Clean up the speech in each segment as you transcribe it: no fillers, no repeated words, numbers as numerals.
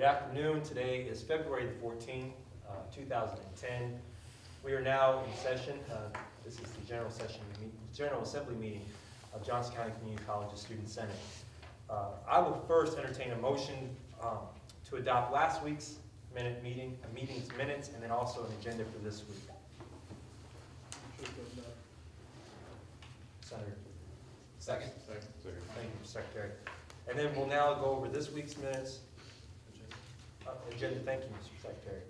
Good afternoon. Today is February the 14th, 2010. We are now in session. This is the General Assembly meeting of Johnson County Community College's Student Senate. I will first entertain a motion to adopt last week's meeting's minutes, and then also an agenda for this week. Senator. Second. Thank you, Secretary. And then we'll now go over this week's minutes. Agenda. Thank you, Mr. Secretary.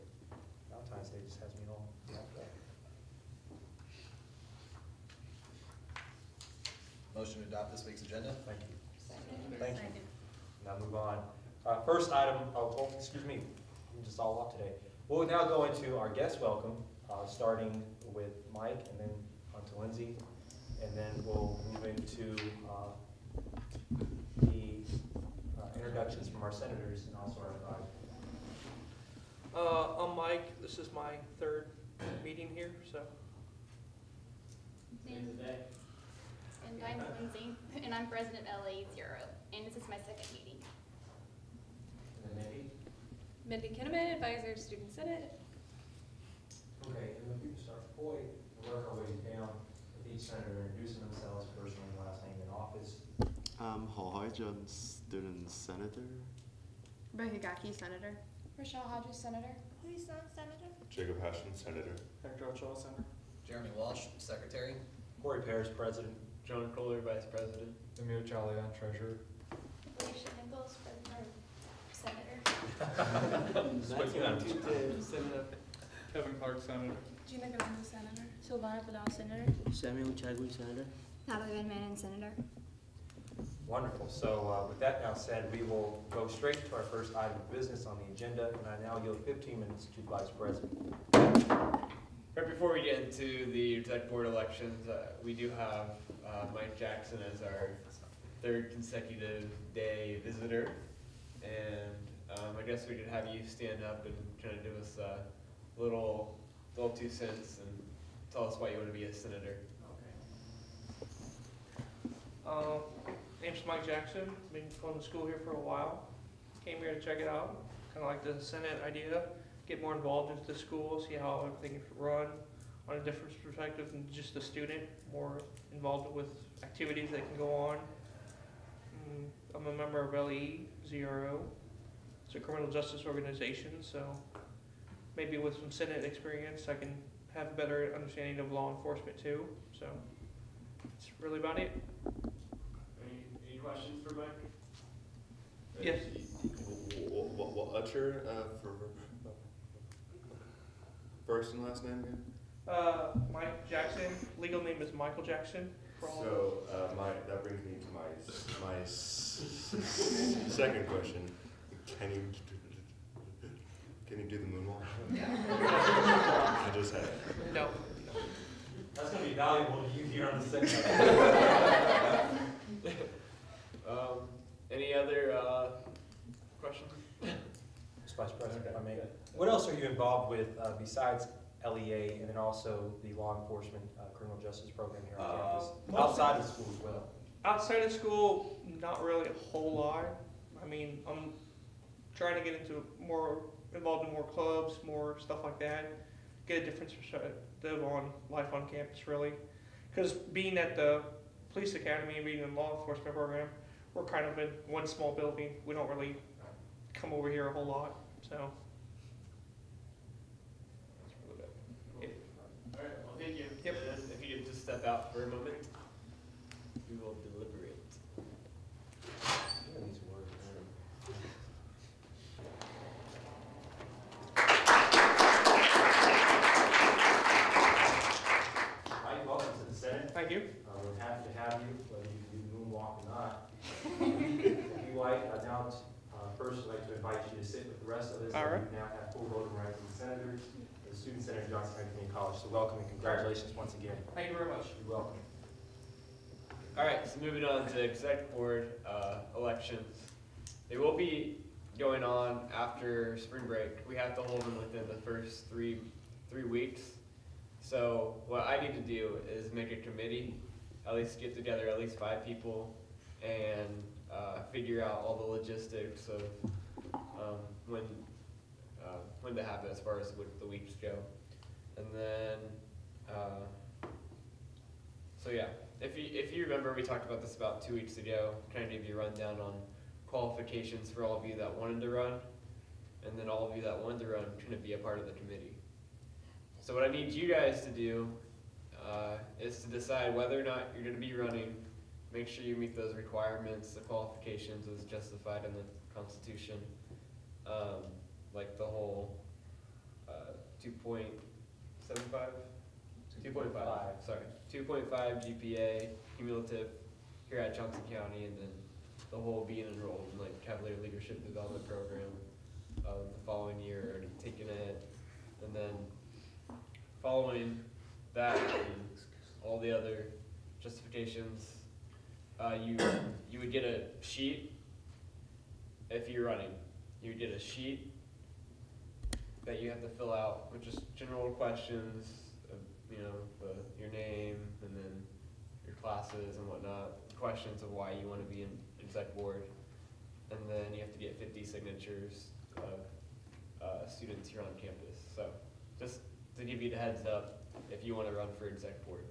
Valentines Day just has me all wrapped up. Motion to adopt this week's agenda. Thank you. Thank you. Now move on. First item. Excuse me. I'm just all off today. We'll now go into our guest welcome, starting with Mike, and then on to Lindsay, and then we'll move into the introductions from our senators and also our advisors. I'm Mike. This is my third meeting here, so. And I'm Lindsay, and I'm president of LA0, and this is my second meeting. And then Mindy. Mindy Kinnaman, advisor, Student Senate. Okay, and then we can start Boyd and work our way down with each senator introducing themselves, first name, last name, and office. Hall Hodgson, Student Senator. Rebecca Gaki, Senator. Rochelle Hodges, Senator. Lisa, Senator. Jacob Hashim, Senator. Hector Ochoa, Senator. Jeremy Walsh, Secretary. Corey Parrish, President. John Kohler, Vice President. Emil Chalian, Treasurer. Alicia Nichols, Senator. Senator. Kevin Clark, Senator. Gina Galindo, Senator. Silvana Padal, Senator. Samuel Chagui, Senator. Natalie Van Manen, Senator. Wonderful. So with that now said, we will go straight to our first item of business on the agenda, and I now yield 15 minutes to Vice President. Right before we get into the exec board elections, we do have Mike Jackson as our third consecutive day visitor, and I guess we could have you stand up and kind of give us a little 2 cents and tell us why you want to be a senator. Name's Mike Jackson. Been going to school here for a while. Came here to check it out. Kind of like the Senate idea. Get more involved into the school, see how everything is run on a different perspective than just a student. More involved with activities that can go on. I'm a member of LE0. It's a criminal justice organization, so maybe with some Senate experience, I can have a better understanding of law enforcement too. So that's really about it. Any questions for Mike? Yes. What's your first and last name again? Mike Jackson. Legal name is Michael Jackson. So that brings me to my second question. Can you do the moonwalk? I just had it. No. That's going to be valuable to you here on the Senate. Any other questions? Mr. Vice President, if I may. What else are you involved with besides LEA and then also the law enforcement criminal justice program here on campus? Outside of school as well? Outside of school, not really a whole lot. I mean, I'm trying to get involved in more clubs, more stuff like that. Get a different perspective on life on campus, really. Because being at the police academy and being in the law enforcement program, we're kind of in one small building. We don't really come over here a whole lot, so. That's really it. All right, well, thank you. Yep. And if you could just step out for a moment, we will deliberate. Mike, welcome to the Senate. Thank you. We're happy to have you, whether you do moonwalk or not. If you like, now first I'd like to invite you to sit with the rest of us. All right. You now have full voting rights as senators, the Student Senator of Johnson County Community College. So welcome and congratulations once again. Thank you very much. You're welcome. All right, so moving on to exec board elections. They will be going on after spring break. We have to hold them within the first three weeks. So what I need to do is make a committee, at least get together at least 5 people, and figure out all the logistics of when to have it as far as the weeks go. And then, so yeah, if you remember, we talked about this about 2 weeks ago, kind of gave you a rundown on qualifications for all of you that wanted to run, and then all of you that wanted to run couldn't be a part of the committee. So what I need you guys to do is to decide whether or not you're going to be running. Make sure you meet those requirements, the qualifications as justified in the Constitution, like the whole 2.75? 2.5, sorry. 2.5 GPA cumulative here at Johnson County, and then the whole being enrolled in like Cavalier Leadership Development Program the following year, already taking it, and then following that and all the other justifications, you would get a sheet if you're running. You would get a sheet that you have to fill out with just general questions of, your name and then your classes and whatnot, questions of why you want to be in exec board, and then you have to get 50 signatures of students here on campus. So just to give you the heads up if you want to run for exec board.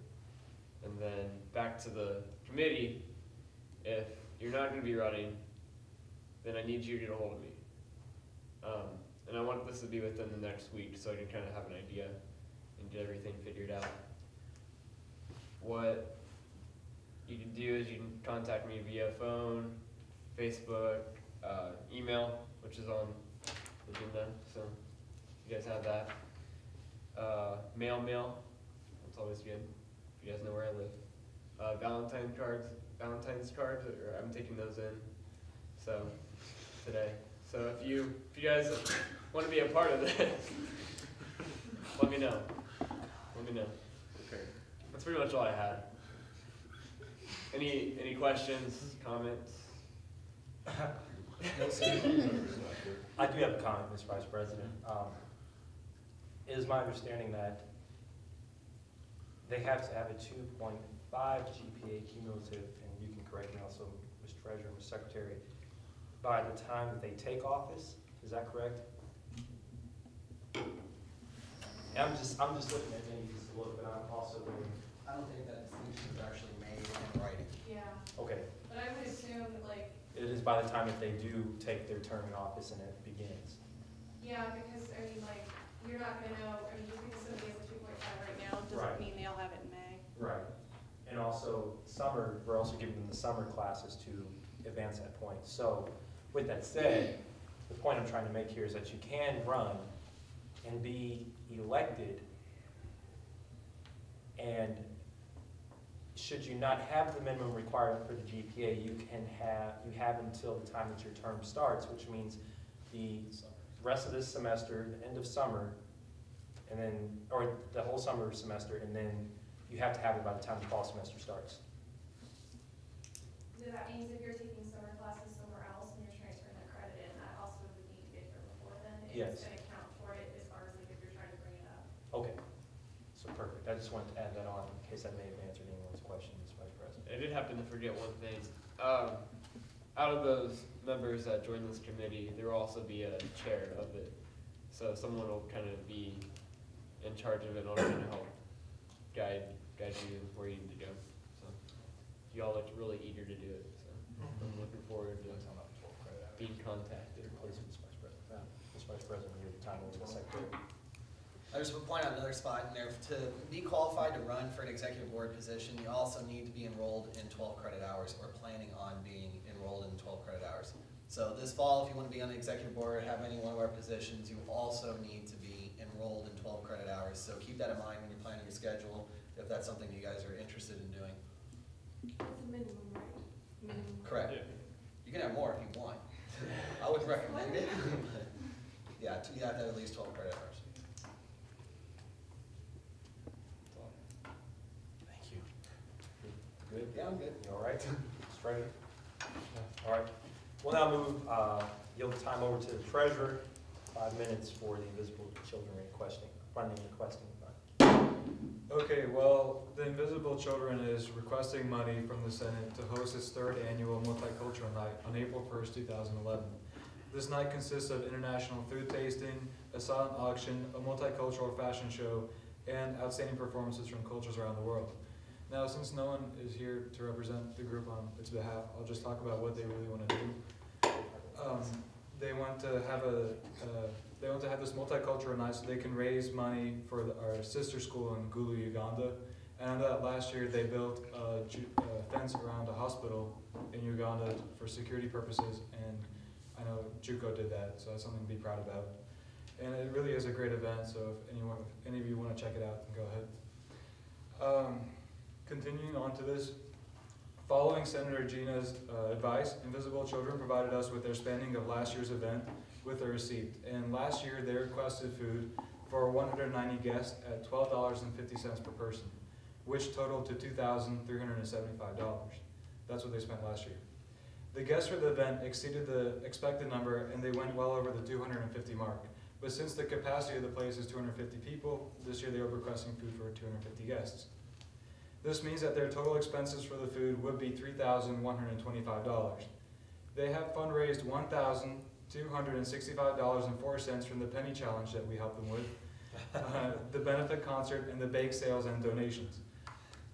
And then back to the committee, if you're not going to be running, then I need you to get a hold of me. And I want this to be within the next week so I can kind of have an idea and get everything figured out. What you can do is you can contact me via phone, Facebook, email, which is on the agenda, so you guys have that. Mail, that's always good. You guys know where I live. Valentine cards, or I'm taking those in. So today. So if you guys want to be a part of this, let me know. Okay. That's pretty much all I had. Any questions, comments? I do have a comment, Mr. Vice President. It is my understanding that they have to have a 2.5 GPA cumulative, and you can correct me also, Mr. Treasurer, Mr. Secretary, by the time that they take office. Is that correct? And I'm just looking at maybe just a little bit. I'm also looking. I don't think that distinction is actually made in writing. Yeah, Okay. but I would assume like, It is by the time that they do take their term in office and it begins. yeah, because I mean like, you're not gonna know, I mean, just because somebody has a 2.5 right now, Right. doesn't mean they'll have it in May. Right. And also summer, we're also giving them the summer classes to advance that point. So with that said, the point I'm trying to make here is that you can run and be elected, and should you not have the minimum requirement for the GPA, you have until the time that your term starts, which means the rest of this semester, the end of summer, and then, or the whole summer semester, and then you have to have it by the time the fall semester starts. So that means if you're taking summer classes somewhere else and you're transferring that credit in, that also would need to get here before then. Yes. It's gonna count toward it as far as like if you're trying to bring it up. Okay, so perfect. I just wanted to add that on in case I may have answered anyone's question, Mr. Vice President. I did happen to forget one thing. Out of those members that join this committee, there will also be a chair of it. So someone will kind of be in charge of it in order to help guide you where you need to go. So you all look really eager to do it. So I'm looking forward to being contacted. Please, Mr. Vice President. Mr. Vice President, we have time over the secretary. I just would point out another spot in there. To be qualified to run for an executive board position, you also need to be enrolled in 12 credit hours or planning on being enrolled in 12 credit hours. So this fall, if you want to be on the executive board or have any one of our positions, you also need to be enrolled in 12 credit hours. So keep that in mind when you're planning your schedule, if that's something you guys are interested in doing. It's a minimum, right? Minimum. Correct. Yeah. You can have more if you want. I would recommend it. But yeah, you have to have at least 12 credit hours. Thank you. Good? Yeah, I'm good. You all right? Straight? All right. We'll now move, yield the time over to the treasurer. 5 minutes for the Invisible Children funding requesting fund. Okay, well, the Invisible Children is requesting money from the Senate to host its 3rd annual multicultural night on April 1st, 2011. This night consists of international food tasting, a silent auction, a multicultural fashion show, and outstanding performances from cultures around the world. Now, since no one is here to represent the group on its behalf, I'll just talk about what they really want to do. They want to have this multicultural night so they can raise money for our sister school in Gulu, Uganda. And I know that last year they built a fence around a hospital in Uganda for security purposes, and I know JUCO did that, so that's something to be proud about. And it really is a great event, so if any of you want to check it out, then go ahead. Continuing on to this, following Senator Gina's advice, Invisible Children provided us with their spending of last year's event with a receipt. And last year they requested food for 190 guests at $12.50 per person, which totaled to $2,375. That's what they spent last year. The guests for the event exceeded the expected number, and they went well over the 250 mark. But since the capacity of the place is 250 people, this year they were requesting food for 250 guests. This means that their total expenses for the food would be $3,125. They have fundraised $1,265.04 from the penny challenge that we helped them with, the benefit concert, and the bake sales and donations.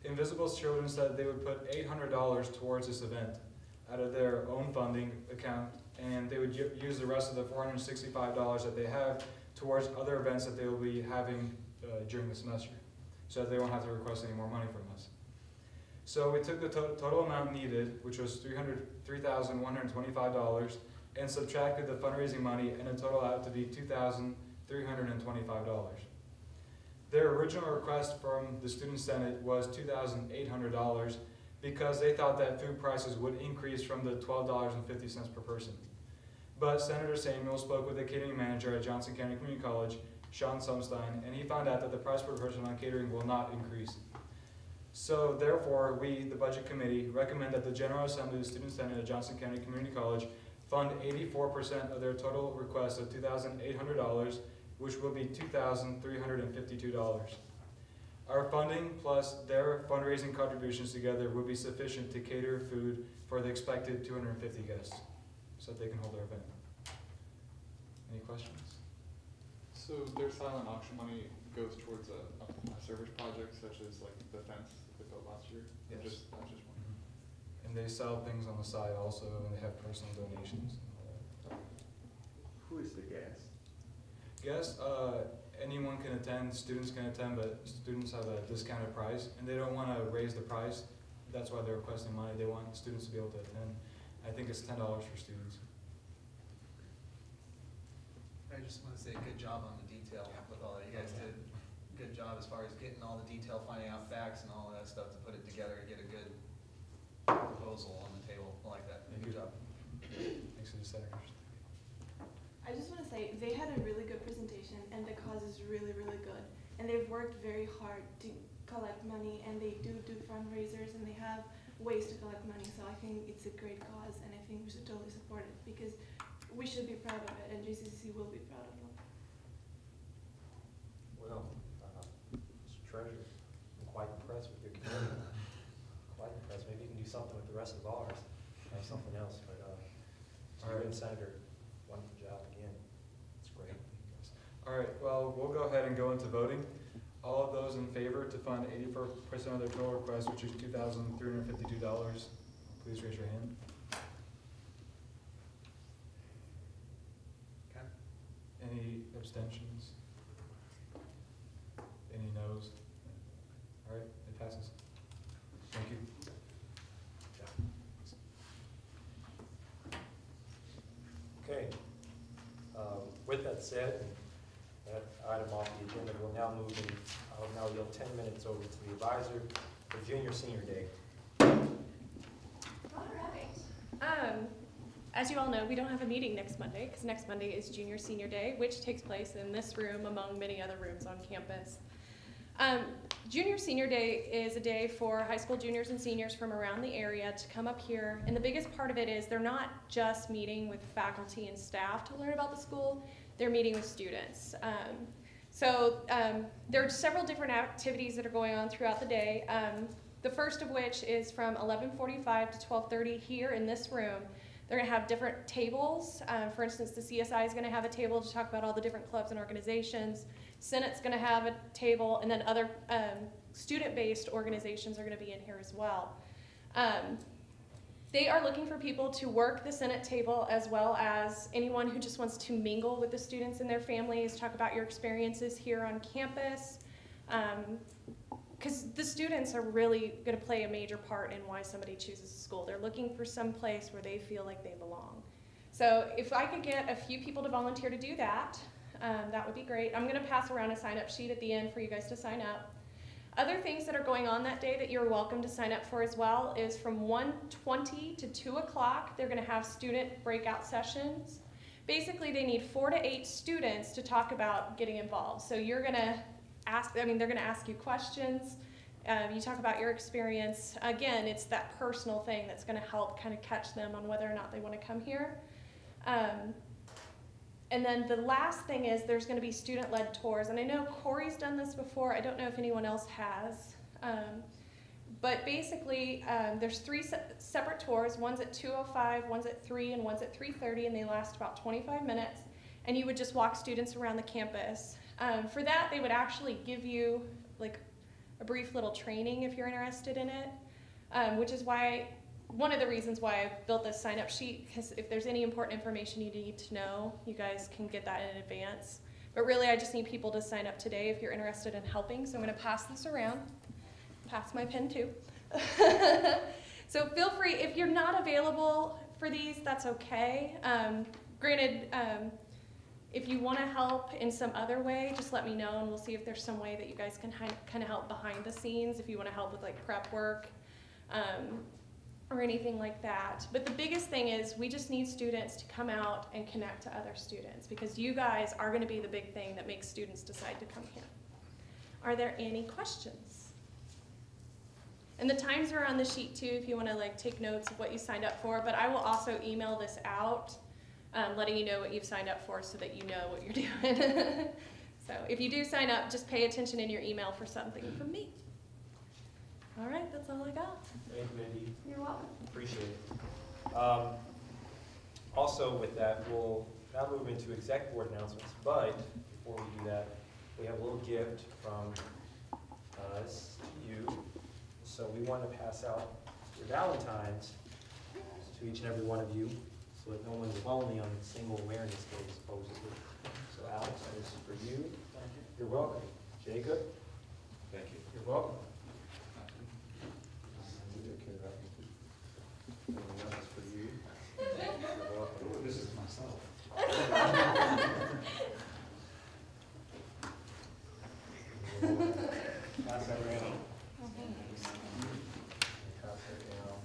Invisible Children said they would put $800 towards this event out of their own funding account, and they would use the rest of the $465 that they have towards other events that they will be having during the semester, so that they won't have to request any more money from us. So we took the total amount needed, which was $3,125, and subtracted the fundraising money, and it totaled out to be $2,325. Their original request from the Student Senate was $2,800 because they thought that food prices would increase from the $12.50 per person. But Senator Samuel spoke with the catering manager at Johnson County Community College, Sean Sumstein, and he found out that the price per person on catering will not increase. So therefore, we, the Budget Committee, recommend that the General Assembly of the Student Senate at Johnson County Community College fund 84% of their total request of $2,800, which will be $2,352. Our funding plus their fundraising contributions together will be sufficient to cater food for the expected 250 guests, so that they can hold their event. Any questions? So their silent auction money goes towards a service project such as like the fence that they built last year? Yes. Just one. And they sell things on the side also, and they have personal donations. Who is the guest? Guests, anyone can attend, students can attend, but students have a discounted price, and they don't want to raise the price. That's why they're requesting money. They want students to be able to attend. I think it's $10 for students. I just want to say good job on the detail with all that. You guys did a good job as far as getting all the detail, finding out facts and all of that stuff to put it together and get a good proposal on the table. I like that. Good job. Thanks to the senators. I just want to say they had a really good presentation, and the cause is really, really good. And they've worked very hard to collect money, and they do fundraisers, and they have ways to collect money. So I think it's a great cause, and I think we should totally support it because we should be proud of it, and JCC will be proud of them. Well, Mr. Treasurer, I'm quite impressed with your community. Quite impressed. Maybe you can do something with the rest of ours. Have something else, but you and Senator, wonderful job again. It's great. All right, well, we'll go ahead and go into voting. All of those in favor to fund 84% of their total request, which is $2,352, please raise your hand. Okay. Any abstentions? Any noes? All right, it passes. Thank you. Okay. With that said, that item off the agenda, we'll now move in, I'll now yield 10 minutes over to the advisor for junior senior day. All right. As you all know, we don't have a meeting next Monday because next Monday is junior senior day, which takes place in this room among many other rooms on campus. Junior Senior Day is a day for high school juniors and seniors from around the area to come up here, and the biggest part of it is they're not just meeting with faculty and staff to learn about the school, they're meeting with students. There are several different activities that are going on throughout the day. The first of which is from 11:45 to 12:30 here in this room. They're going to have different tables. For instance, the CSI is going to have a table to talk about all the different clubs and organizations. Senate's going to have a table, and then other student-based organizations are going to be in here as well. They are looking for people to work the Senate table, as well as anyone who just wants to mingle with the students and their families, talk about your experiences here on campus. Because the students are really going to play a major part in why somebody chooses a school. They're looking for some place where they feel like they belong. So if I could get a few people to volunteer to do that, that would be great. I'm going to pass around a sign-up sheet at the end for you guys to sign up. Other things that are going on that day that you're welcome to sign up for as well is from 1:20 to 2 o'clock, they're going to have student breakout sessions. Basically, they need 4 to 8 students to talk about getting involved. So you're going to they're going to ask you questions. You talk about your experience. Again, it's that personal thing that's going to help kind of catch them on whether or not they want to come here. And then the last thing is there's going to be student-led tours. And I know Corey's done this before. I don't know if anyone else has. But basically, there's 3 separate tours. One's at 2:05, one's at 3, and one's at 3:30, and they last about 25 minutes. And you would just walk students around the campus. For that, they would actually give you like a brief little training if you're interested in it, which is why, one of the reasons why I built this sign-up sheet, because if there's any important information you need to know, you guys can get that in advance. But really, I just need people to sign up today if you're interested in helping. So I'm going to pass this around. Pass my pen too. So feel free, if you're not available for these, that's okay. Granted, if you want to help in some other way, just let me know, and we'll see if there's some way that you guys can kind of help behind the scenes, if you want to help with like prep work or anything like that. But the biggest thing is we just need students to come out and connect to other students, because you guys are going to be the big thing that makes students decide to come here. Are there any questions? And the times are on the sheet too if you want to like take notes of what you signed up for, but I will also email this out letting you know what you've signed up for so that you know what you're doing. So if you do sign up, just pay attention in your email for something from me. All right, that's all I got. Thank you, Mindy. You're welcome. Appreciate it. Also with that, we'll now move into exec board announcements, but before we do that, we have a little gift from us to you. So we want to pass out your Valentines to each and every one of you, so that no one's lonely on Single Awareness Day, supposedly. So Alex, this is for you. Thank you. You're welcome. Jacob? Thank you. You're welcome. That was for you. You're welcome. Oh, this is myself. Pass that around. Pass that down.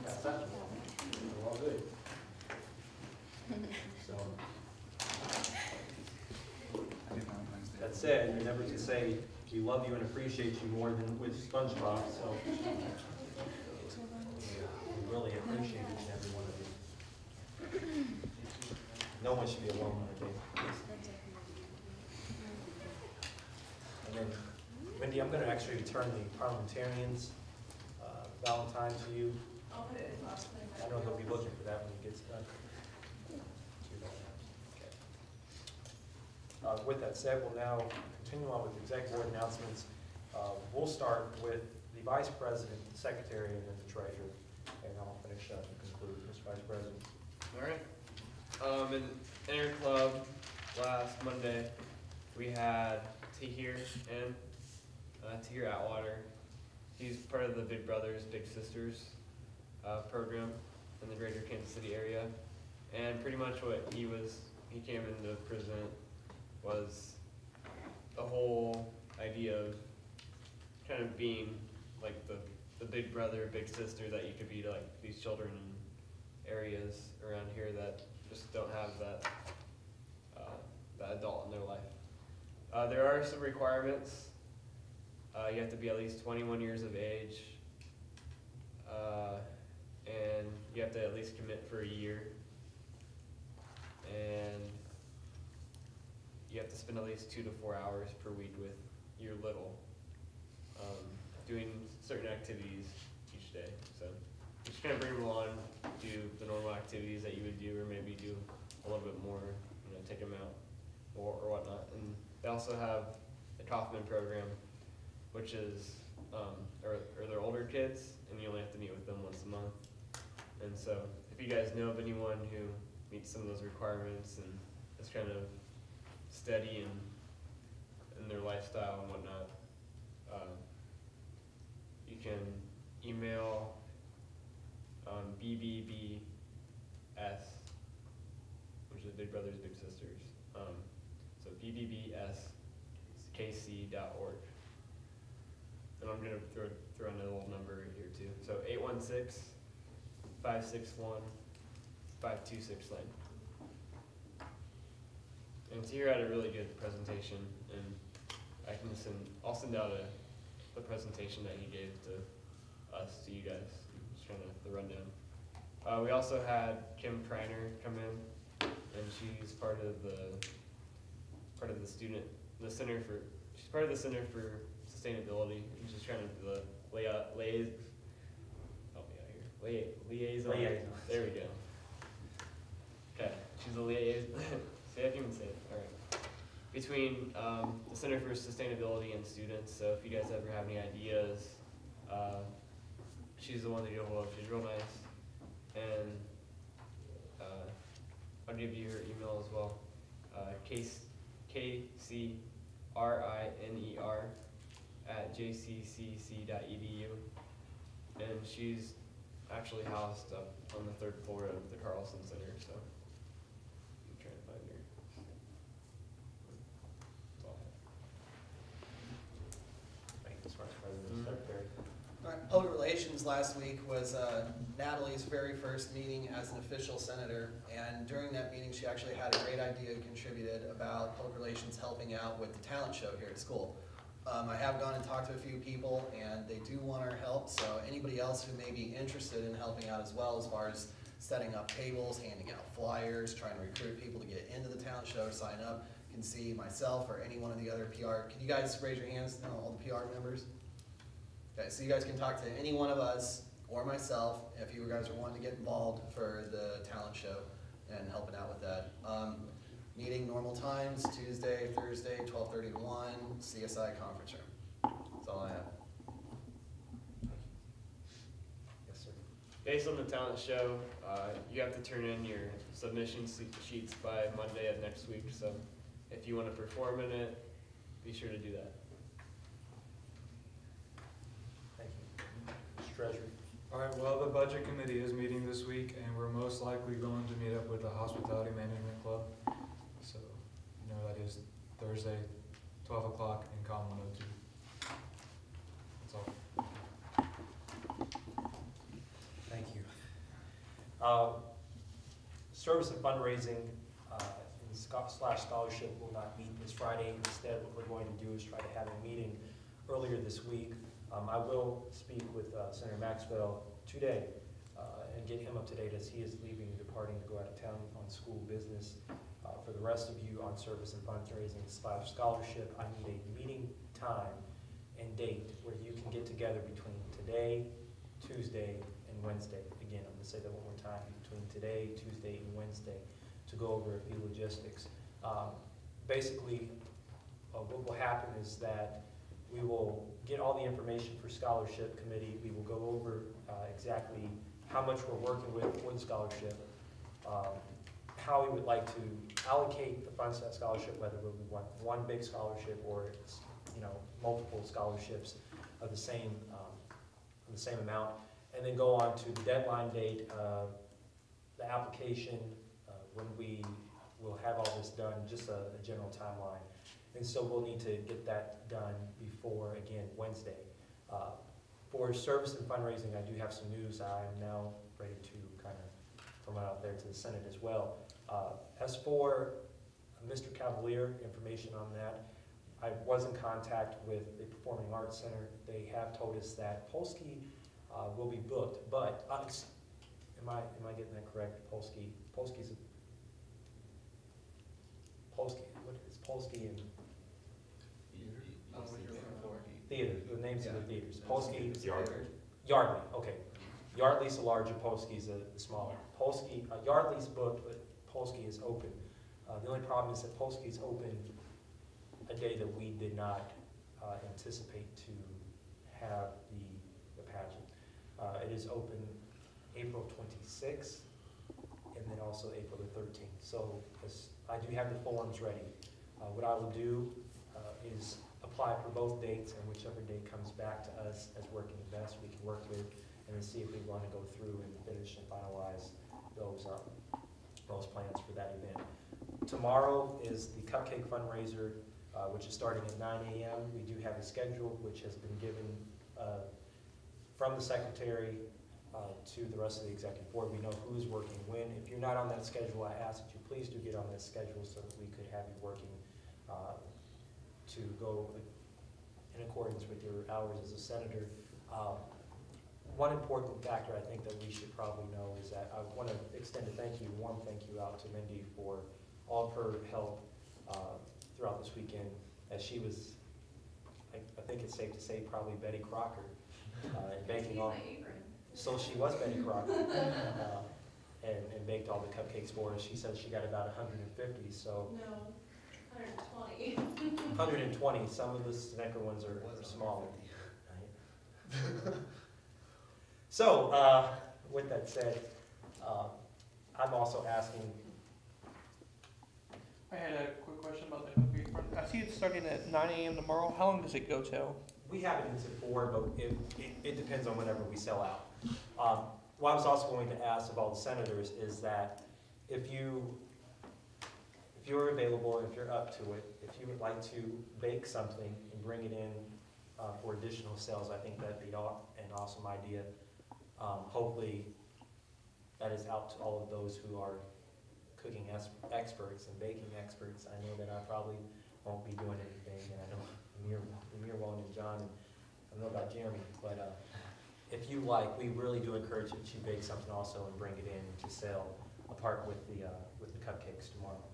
Pass that. We're all good. So, that said, you never can say we love you and appreciate you more than with SpongeBob, so we really appreciate each and every one of you. No one should be alone on a day. And then, Wendy, I'm going to actually return the parliamentarians' Valentine to you. I know he'll be looking for that when he gets done. Okay. With that said, we'll now continue on with exec board announcements. We'll start with the vice president, the secretary, and then the treasurer, and I'll finish up and conclude. Mr. Vice President. All right. In Inner Club last Monday, we had Tahir and Tahir Atwater. He's part of the Big Brothers Big Sisters program in the greater Kansas City area, and pretty much what he came in to present was the whole idea of kind of being like the big brother, big sister that you could be to like these children in areas around here that just don't have that adult in their life. There are some requirements. You have to be at least 21 years of age, and you have to at least commit for a year, and you have to spend at least 2 to 4 hours per week with your little, doing certain activities each day. So just kind of bring them along, do the normal activities that you would do, or maybe do a little bit more, take them out or whatnot. And they also have the Kaufman program, which is, or they're older kids, and you only have to meet with them once a month. And so if you guys know of anyone who meets some of those requirements and is kind of steady in their lifestyle and whatnot, you can email BBBS, which is Big Brothers Big Sisters. So bbbskc.org. And I'm going to throw in a little number right here too. So 816-561-5269. And Tier had a really good presentation, and I'll send out the presentation that he gave to you guys, just kind of the rundown. We also had Kim Kreiner come in, and she's part of the Center for Sustainability, and she's kind of the liaison. There we go. Okay, she's a liaison. See, I can even say it. All right. Between the Center for Sustainability and students. So if you guys ever have any ideas, she's the one to go hold of. She's real nice, and I'll give you her email as well. KCRINER@jccc.edu, and she's actually housed up on the 3rd floor of the Carlson Center. So I'm trying to find her. That's all I have. Thank you, Vice President Secretary. All right, public relations last week was Natalie's very first meeting as an official senator, and during that meeting she actually had a great idea and contributed about public relations helping out with the talent show here at school. I have gone and talked to a few people, and they do want our help, so anybody else who may be interested in helping out as well, as far as setting up tables, handing out flyers, trying to recruit people to get into the talent show, sign up, can see myself or any one of the other PR. Can you guys raise your hands, all the PR members? Okay, so you guys can talk to any one of us or myself if you guys are wanting to get involved for the talent show and helping out with that. Meeting normal times, Tuesday, Thursday, 12:30 to 1, CSI conference room. That's all I have. Yes, sir. Based on the talent show, you have to turn in your submission sheets by Monday of next week. So if you want to perform in it, be sure to do that. Thank you. Mr. Treasurer. All right, well, the budget committee is meeting this week, and we're most likely going to meet up with the Hospitality Management Club. So, that is Thursday, 12 o'clock in COM 102. That's all. Thank you. Service and fundraising / scholarship will not meet this Friday. Instead, what we're going to do is try to have a meeting earlier this week. I will speak with Senator Maxwell today and get him up to date as he is leaving and departing to go out of town on school business. For the rest of you on service and fundraising / scholarship, I need a meeting time and date where you can get together between today, Tuesday, and Wednesday. Again, I'm going to say that one more time, between today, Tuesday, and Wednesday, to go over a few logistics. Basically, what will happen is that we will get all the information for scholarship committee. We will go over exactly how much we're working with for the scholarship, how we would like to allocate the funds to that scholarship, whether we want one big scholarship or multiple scholarships of the same amount, and then go on to the deadline date, the application, when we will have all this done, just a general timeline. And so we'll need to get that done before, again, Wednesday. For service and fundraising, I do have some news. I am now ready to kind of throw it out there to the Senate as well. As for Mr. Cavalier, information on that, I was in contact with the Performing Arts Center. They have told us that Polsky will be booked, but am I getting that correct? Polsky. What is Polsky and theater? The names of the theaters. Polsky. Yardley. Yardley. Okay. Yard lease a larger, Polsky is a smaller. Polsky, yard lease booked, but Polsky is open. The only problem is that Polsky is open a day that we did not anticipate to have the pageant. It is open April 26th and then also April the 13th. So I do have the forms ready. What I will do is apply for both dates, and whichever date comes back to us as working the best we can work with, and then see if we want to go through and finish and finalize those plans for that event. Tomorrow is the cupcake fundraiser, which is starting at 9 a.m. We do have a schedule which has been given from the secretary to the rest of the executive board. We know who's working when. If you're not on that schedule, I ask that you please do get on that schedule so that we could have you working to go in accordance with your hours as a senator. One important factor I think that we should probably know is that I want to extend a warm thank you out to Mindy for all of her help throughout this weekend, as she was, I think it's safe to say, probably Betty Crocker in baking all. So she was Betty Crocker and baked all the cupcakes for us. She said she got about 150, so. No, 120. 120, some of the Snecker ones are smaller. So, with that said, I'm also asking. I had a quick question about the cupcake run. I see it's starting at 9 a.m. tomorrow. How long does it go till? We have it until 4, but it depends on whenever we sell out. What I was also going to ask of all the senators is that if you're available, if you're up to it, if you would like to bake something and bring it in for additional sales, I think that'd be an awesome idea. Hopefully that is out to all of those who are cooking experts and baking experts. I know that I probably won't be doing anything, and I know Amir won't, and John, and I don't know about Jeremy, but if you like, we really do encourage that you bake something also and bring it in to sell apart with the cupcakes tomorrow.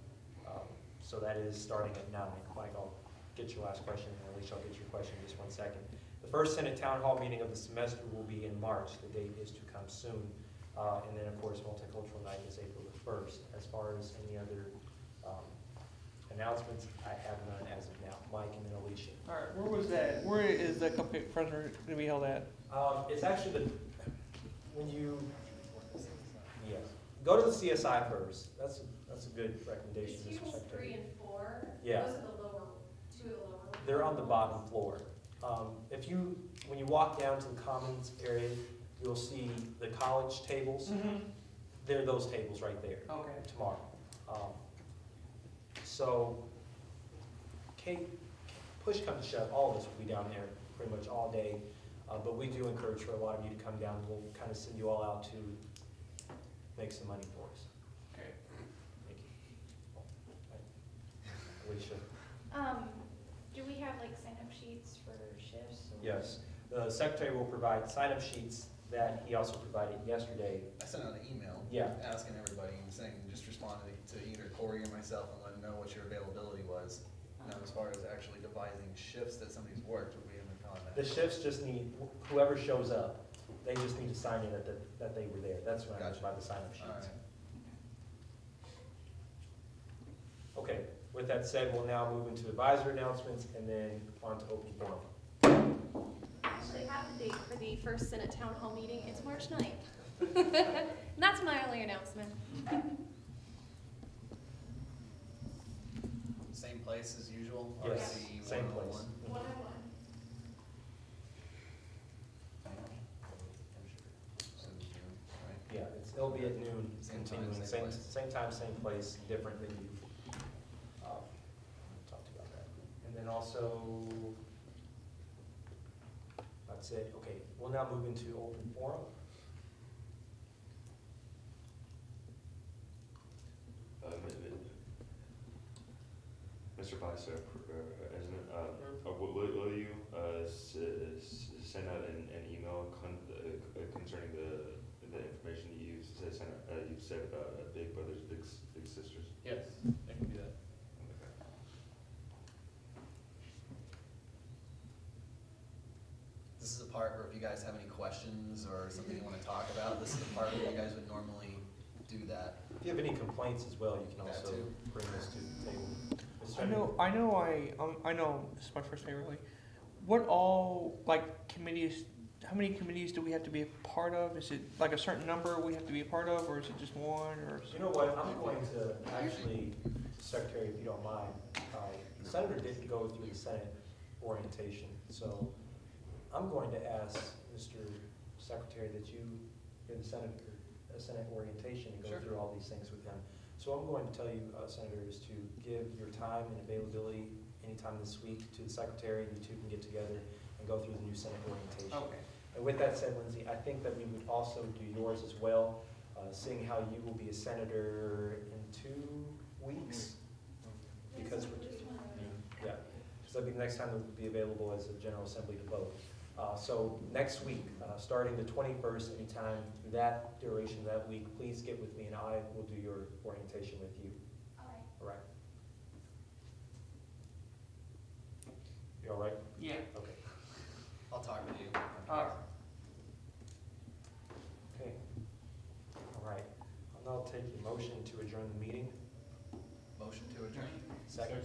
So that is starting at 9. Mike, I'll get your last question, and Alicia, I'll get your question in just 1 second. The first Senate Town Hall meeting of the semester will be in March. The date is to come soon. And then, of course, Multicultural Night is April the 1st. As far as any other announcements, I have none as of now. Mike and then Alicia. All right, where was that? Where is the cupcake fundraiser going to be held at? It's actually yes. Go to the CSI first. That's a good recommendation, Is Mr. tables Secretary. 3 and 4? Yeah. Those are the lower, 2 of the lower. They're on the bottom floor. When you walk down to the commons area, you'll see the college tables. Mm-hmm. They're those tables right there. Okay. Tomorrow. So, Kate, push come to shove, all of us will be down there pretty much all day. But we do encourage for a lot of you to come down. We'll kind of send you all out to make some money for us. Okay. Thank you. Alicia. Do we have like sign-up sheets for shifts? Or? Yes. The secretary will provide sign-up sheets that he also provided yesterday. I sent out an email. Yeah. Asking everybody and saying, just respond to either Corey or myself and let them know what your availability was. Now, as far as actually devising shifts that somebody's worked, we haven't gone that. The shifts just need, whoever shows up, they just need to sign in that they were there. That's what I meant by the sign-up sheets. All right. Okay, with that said, we'll now move into advisor announcements and then on to open forum. Actually, I have the date for the first Senate Town Hall meeting. It's March 9th. And that's my only announcement. Same place as usual? Yes, RC same 101? place. 101. Yeah, it'll be at noon, Same time, continuing, same place. same time, same place, different venue. Talked about that. And then also, that's it. Okay, we'll now move into open forum. Mr. Vice President, will you send out an email concerning the information that you said about Big Brothers, Big Sisters? Yes, I can do that. Okay. This is a part where if you guys have any questions or something you want to talk about, complaints as well, you can That also too. bring those to the table. Mr. I know, this is my first day really. What all, like, committees, how many committees do we have to be a part of? Is it like a certain number we have to be a part of, or is it just one, or? You know what, I'm going to actually, Secretary, if you don't mind, the Senator didn't go through the Senate orientation, so I'm going to ask Mr. Secretary that you give the Senator a Senate orientation and go Sure. through all these things with him. So I'm going to tell you, Senator, is to give your time and availability anytime this week to the Secretary, and you two can get together and go through the new Senate orientation. Okay. And with that said, Lindsay, I think that we would also do yours as well, seeing how you will be a senator in 2 weeks. Because, yeah, so that'll be the next time it will be available as a General Assembly to vote. So next week, starting the 21st, anytime through that duration of that week, please get with me and I will do your orientation with you. All right. All right? You all right? Yeah. Okay. I'll talk with you. Alright. Okay. All right. I'll now take a motion to adjourn the meeting. Motion to adjourn. Second.